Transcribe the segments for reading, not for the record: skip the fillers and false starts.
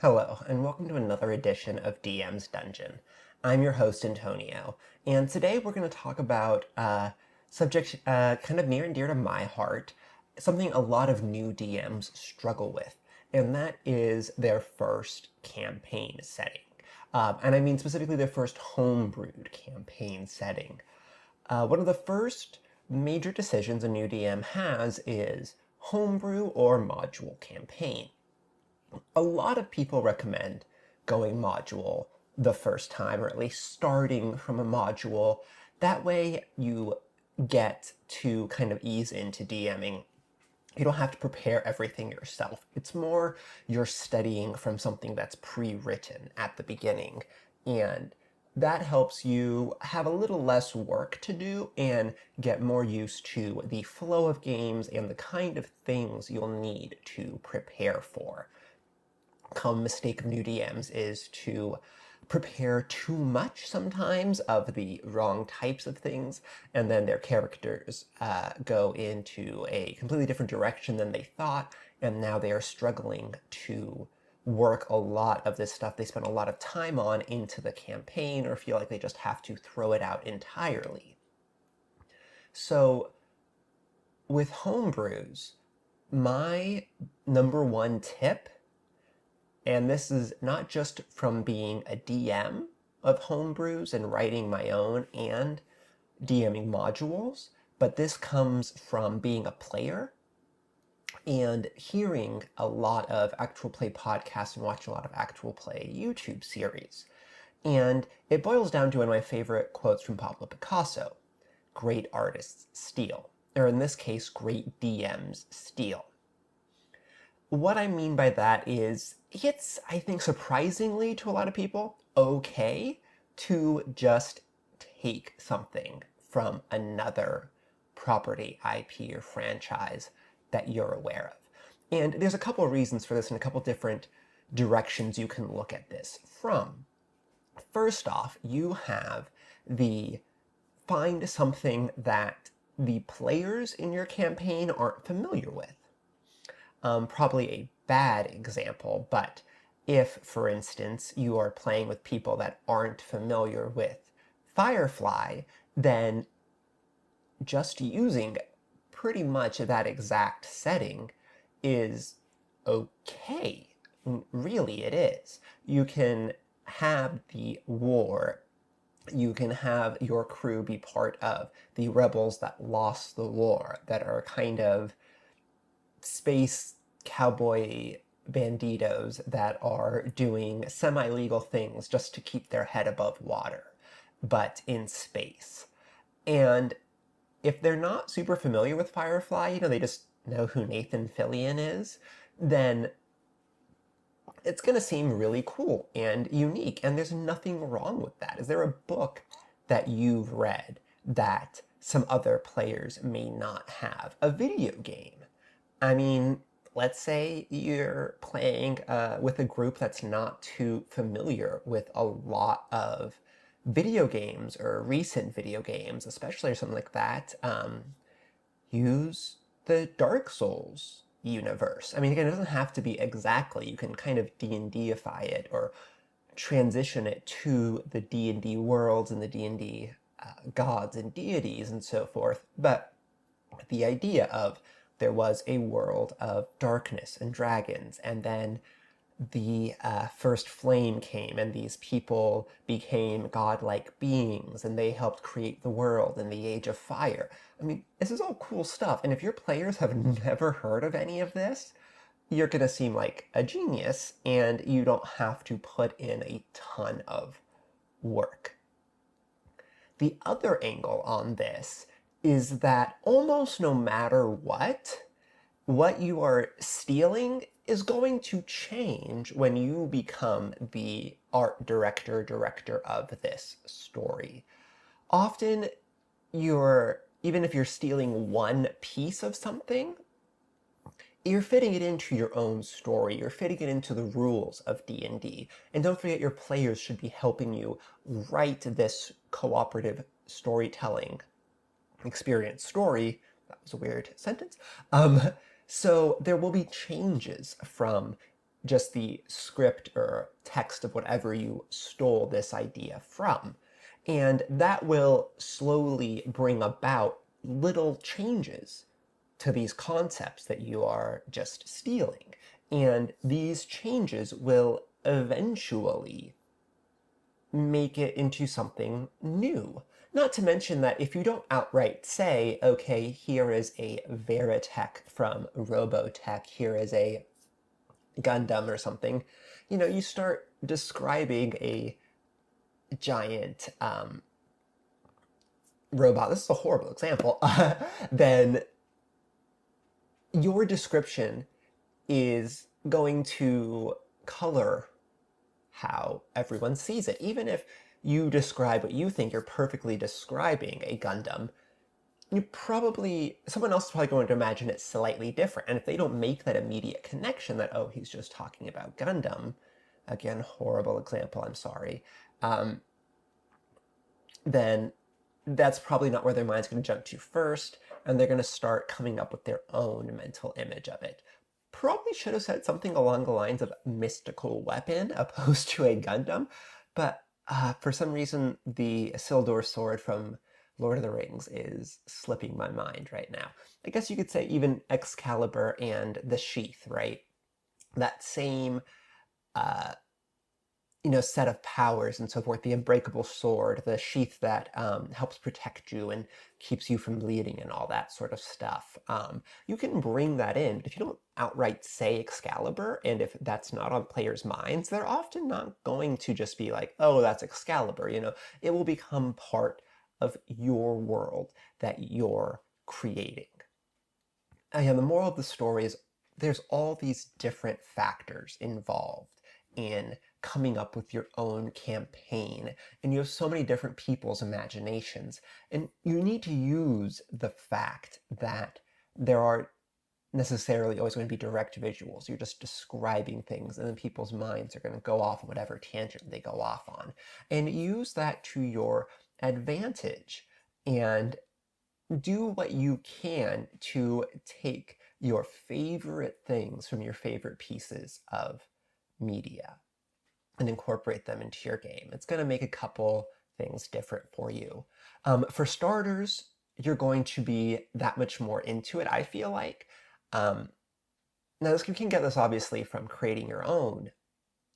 Hello, and welcome to another edition of DM's Dungeon. I'm your host, Antonio, and today we're going to talk about a subject kind of near and dear to my heart, something a lot of new DMs struggle with, and that is their first campaign setting. And I mean specifically their first homebrewed campaign setting. One of the first major decisions a new DM has is homebrew or module campaign. A lot of people recommend going module the first time, or at least starting from a module. That way you get to kind of ease into DMing. You don't have to prepare everything yourself. It's more you're studying from something that's pre-written at the beginning, and that helps you have a little less work to do and get more used to the flow of games and the kind of things you'll need to prepare for. Common mistake of new DMs is to prepare too much sometimes of the wrong types of things, and then their characters go into a completely different direction than they thought, and now they are struggling to work a lot of this stuff they spent a lot of time on into the campaign, or feel like they just have to throw it out entirely. So with homebrews, my number one tip, and this is not just from being a DM of homebrews and writing my own and DMing modules, but this comes from being a player and hearing a lot of actual play podcasts and watching a lot of actual play YouTube series. And it boils down to one of my favorite quotes from Pablo Picasso: great artists steal, or in this case, great DMs steal. What I mean by that is, it's, I think, surprisingly to a lot of people, okay to just take something from another property, IP, or franchise that you're aware of. And there's a couple of reasons for this and a couple different directions you can look at this from. First off, you have the find something that the players in your campaign aren't familiar with. Probably a bad example, but if, for instance, you are playing with people that aren't familiar with Firefly, then just using pretty much that exact setting is okay. Really, it is. You can have the war. You can have your crew be part of the rebels that lost the war, that are kind of space cowboy banditos that are doing semi-legal things just to keep their head above water, but in space. And if they're not super familiar with Firefly, they just know who Nathan Fillion is, then it's going to seem really cool and unique, and there's nothing wrong with that. Is there a book that you've read that some other players may not have? A video game? I mean, let's say you're playing with a group that's not too familiar with a lot of video games or recent video games, especially or something like that. Use the Dark Souls universe. I mean, again, it doesn't have to be exactly. You can kind of D&Dify it or transition it to the D&D worlds and the D&D gods and deities and so forth. But the idea of there was a world of darkness and dragons, and then the first flame came, and these people became godlike beings, and they helped create the world in the Age of Fire. I mean, this is all cool stuff, and if your players have never heard of any of this, you're going to seem like a genius, and you don't have to put in a ton of work. The other angle on this is that almost no matter what you are stealing is going to change when you become the art director of this story. Often, even if you're stealing one piece of something, you're fitting it into your own story. You're fitting it into the rules of D&D. And don't forget, your players should be helping you write this cooperative storytelling experience story. That was a weird sentence. So there will be changes from just the script or text of whatever you stole this idea from. And that will slowly bring about little changes to these concepts that you are just stealing. And these changes will eventually make it into something new. Not to mention that if you don't outright say, okay, here is a Veritech from Robotech, here is a Gundam or something, you start describing a giant robot. This is a horrible example. Then your description is going to color how everyone sees it. Even if you describe what you think you're perfectly describing a Gundam, someone else is probably going to imagine it slightly different. And if they don't make that immediate connection that, oh, he's just talking about Gundam, again, horrible example, I'm sorry, then that's probably not where their mind's going to jump to first, and they're going to start coming up with their own mental image of it. Probably should have said something along the lines of mystical weapon opposed to a Gundam, but for some reason the Isildur sword from Lord of the Rings is slipping my mind right now. I guess you could say even Excalibur and the sheath, right? That same set of powers and so forth, the unbreakable sword, the sheath that helps protect you and keeps you from bleeding and all that sort of stuff. You can bring that in, but if you don't outright say Excalibur, and if that's not on players' minds, they're often not going to just be like, oh, that's Excalibur, It will become part of your world that you're creating. And the moral of the story is there's all these different factors involved in coming up with your own campaign, and you have so many different people's imaginations, and you need to use the fact that there aren't necessarily always going to be direct visuals. You're just describing things, and then people's minds are going to go off on whatever tangent they go off on, and use that to your advantage, and do what you can to take your favorite things from your favorite pieces of media and incorporate them into your game. It's going to make a couple things different for you. For starters, you're going to be that much more into it, I feel like. Now, you can get this obviously from creating your own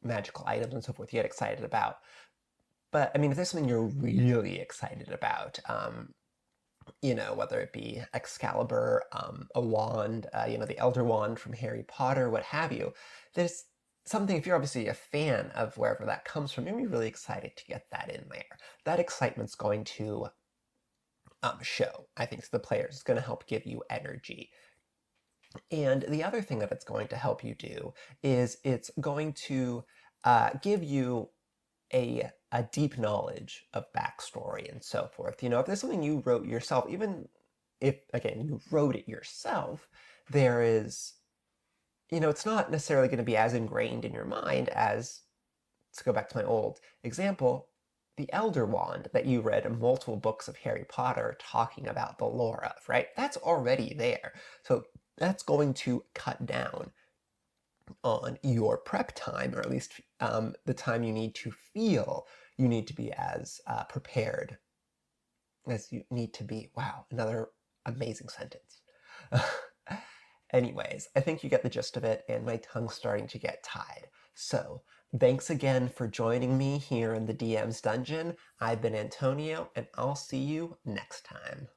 magical items and so forth you get excited about. But, I mean, if there's something you're really excited about, whether it be Excalibur, a wand, the Elder Wand from Harry Potter, what have you, there's something, if you're obviously a fan of wherever that comes from, you're going to be really excited to get that in there. That excitement's going to show, I think, to the players. It's going to help give you energy. And the other thing that it's going to help you do is it's going to give you a deep knowledge of backstory and so forth. If there's something you wrote yourself, even if, again, you wrote it yourself, there is, it's not necessarily going to be as ingrained in your mind as, let's go back to my old example, the Elder Wand that you read multiple books of Harry Potter talking about the lore of, right? That's already there. So that's going to cut down on your prep time, or at least the time you need to feel you need to be as prepared as you need to be. Wow, another amazing sentence. Anyways, I think you get the gist of it, and my tongue's starting to get tied. So, thanks again for joining me here in the DM's Dungeon. I've been Antonio, and I'll see you next time.